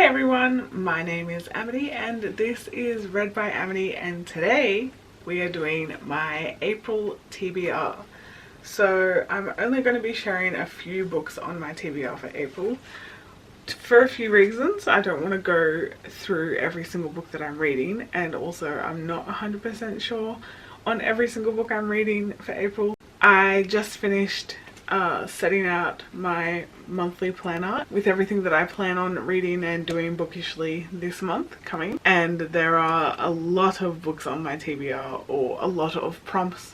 everyone, my name is Amity and this is Read by Amity, and today we are doing my April TBR. So I'm only going to be sharing a few books on my TBR for April for a few reasons. I don't want to go through every single book that I'm reading, and also I'm not 100% sure on every single book I'm reading for April. I just finished setting out my monthly planner with everything that I plan on reading and doing bookishly this month coming, and there are a lot of books on my TBR, or a lot of prompts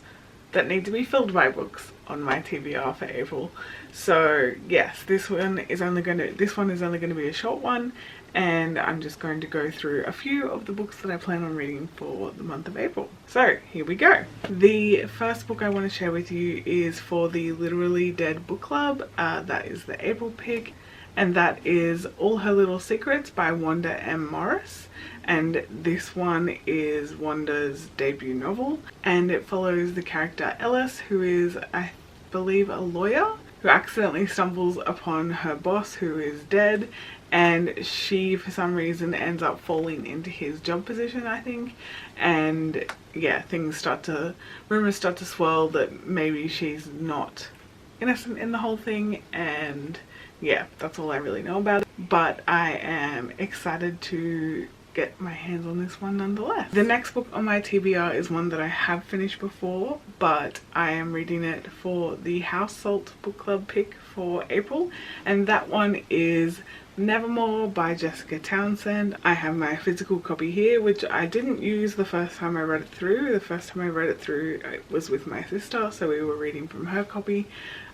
that need to be filled by books on my TBR for April. So yes, this one is only going to be a short one, and I'm just going to go through a few of the books that I plan on reading for the month of April. So here we go. The first book I want to share with you is for the Literally Dead book club. That is the April pick, and that is All Her Little Secrets by Wanda M. Morris. And this one is Wanda's debut novel, and it follows the character Ellis, who is, I believe, a lawyer who accidentally stumbles upon her boss who is dead, and she for some reason ends up falling into his job position, I think. And yeah, rumors start to swirl that maybe she's not innocent in the whole thing, and yeah, that's all I really know about it. But I am excited to get my hands on this one nonetheless. The next book on my TBR is one that I have finished before, but I am reading it for the House Salt book club pick for April, and that one is Nevermore by Jessica Townsend. I have my physical copy here, which I didn't use the first time I read it through. The first time I read it through, it was with my sister, so we were reading from her copy,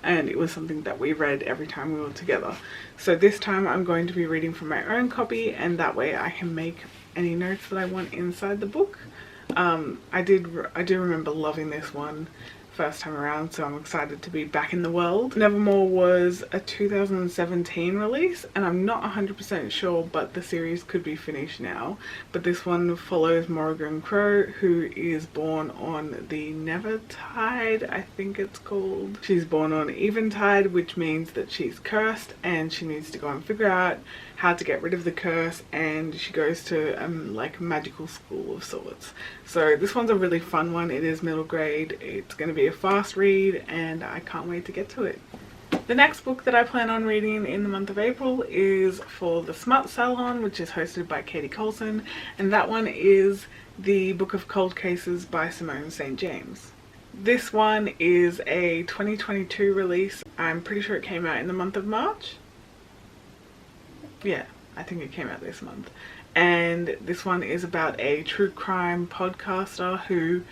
and it was something that we read every time we were together. So this time I'm going to be reading from my own copy, and that way I can make any notes that I want inside the book. I do remember loving this one first time around, so I'm excited to be back in the world. Nevermore was a 2017 release, and I'm not 100% sure, but the series could be finished now. But this one follows Morrigan Crow, who is born on the Nevertide, I think it's called. She's born on Eventide, which means that she's cursed, and she needs to go and figure out how to get rid of the curse, and she goes to like a magical school of sorts. So this one's a really fun one. It is middle grade, it's going to be a fast read, and I can't wait to get to it. The next book that I plan on reading in the month of April is for the Smut Salon, which is hosted by Katie Colson, and that one is the Book of Cold Cases by Simone St. James. This one is a 2022 release. I'm pretty sure it came out in the month of March. Yeah, I think it came out this month. And this one is about a true crime podcaster who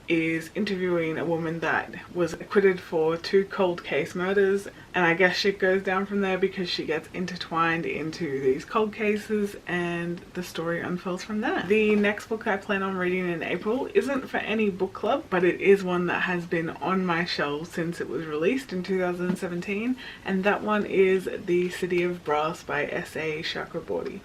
is interviewing a woman that was acquitted for 2 cold case murders, and I guess shit goes down from there because she gets intertwined into these cold cases, and the story unfolds from there. The next book I plan on reading in April isn't for any book club, but it is one that has been on my shelf since it was released in 2017, and that one is The City of Brass by S.A. Chakraborty.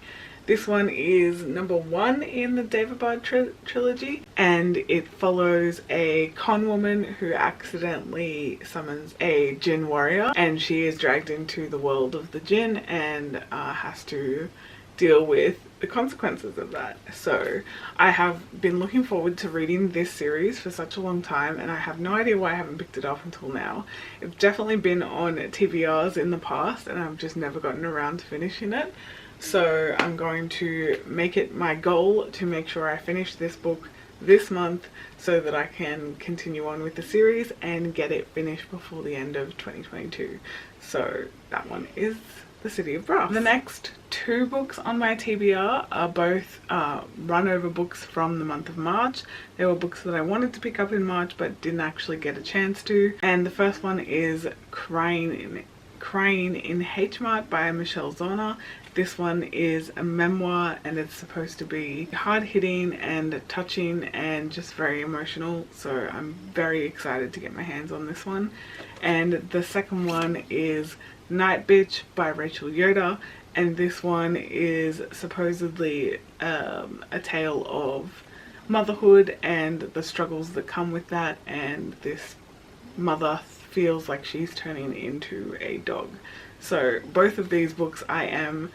This one is number 1 in the David Bard trilogy, and it follows a con woman who accidentally summons a jinn warrior, and she is dragged into the world of the jinn and has to deal with the consequences of that. So I have been looking forward to reading this series for such a long time, and I have no idea why I haven't picked it up until now. It's definitely been on TBRs in the past, and I've just never gotten around to finishing it. So I'm going to make it my goal to make sure I finish this book this month so that I can continue on with the series and get it finished before the end of 2022. So that one is The City of Brass. The next 2 books on my TBR are both run over books from the month of March. They were books that I wanted to pick up in March but didn't actually get a chance to. And the first one is Crying in H-Mart by Michelle Zauner. This one is a memoir, and it's supposed to be hard-hitting and touching and just very emotional, so I'm very excited to get my hands on this one. And the second one is Night Bitch by Rachel Yoder, and this one is supposedly a tale of motherhood and the struggles that come with that, and this mother feels like she's turning into a dog. So both of these books I am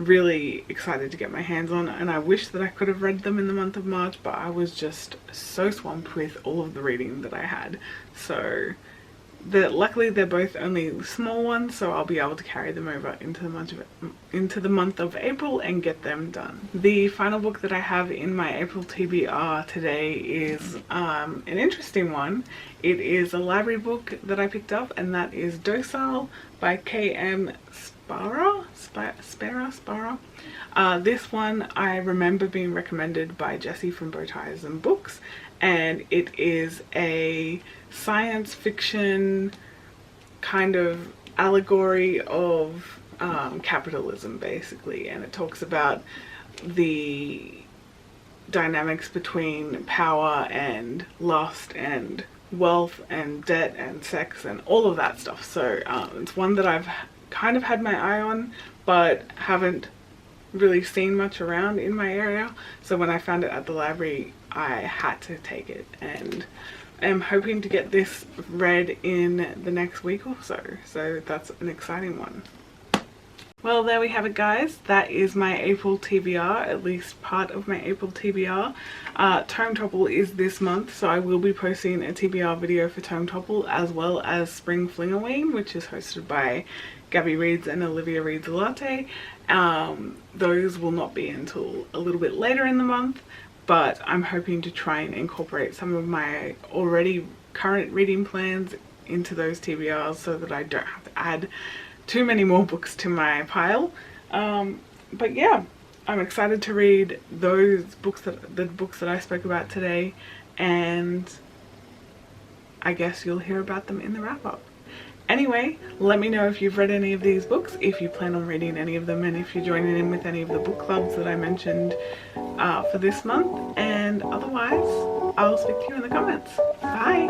really excited to get my hands on, and I wish that I could have read them in the month of March, but I was just so swamped with all of the reading that I had. So luckily they're both only small ones, so I'll be able to carry them over into the month of April and get them done. The final book that I have in my April TBR today is an interesting one. It is a library book that I picked up, and that is Docile by K.M. Spara. This one I remember being recommended by Jessie from Bowties and Books, and it is a science fiction kind of allegory of capitalism, basically, and it talks about the dynamics between power and lust and wealth and debt and sex and all of that stuff. So it's one that I've kind of had my eye on but haven't really seen much around in my area, so when I found it at the library I had to take it, and I'm hoping to get this read in the next week or so that's an exciting one. Well, there we have it, guys. That is my April TBR, at least part of my April TBR. Tome Topple is this month, so I will be posting a TBR video for Tome Topple, as well as Spring Flingoween, which is hosted by Gabby Reads and Olivia Reads a Latte. Those will not be until a little bit later in the month, but I'm hoping to try and incorporate some of my already current reading plans into those TBRs so that I don't have to add too many more books to my pile. But yeah, I'm excited to read the books that I spoke about today, and I guess you'll hear about them in the wrap-up. Anyway, let me know if you've read any of these books, if you plan on reading any of them, and if you're joining in with any of the book clubs that I mentioned for this month. And otherwise, I'll speak to you in the comments. Bye!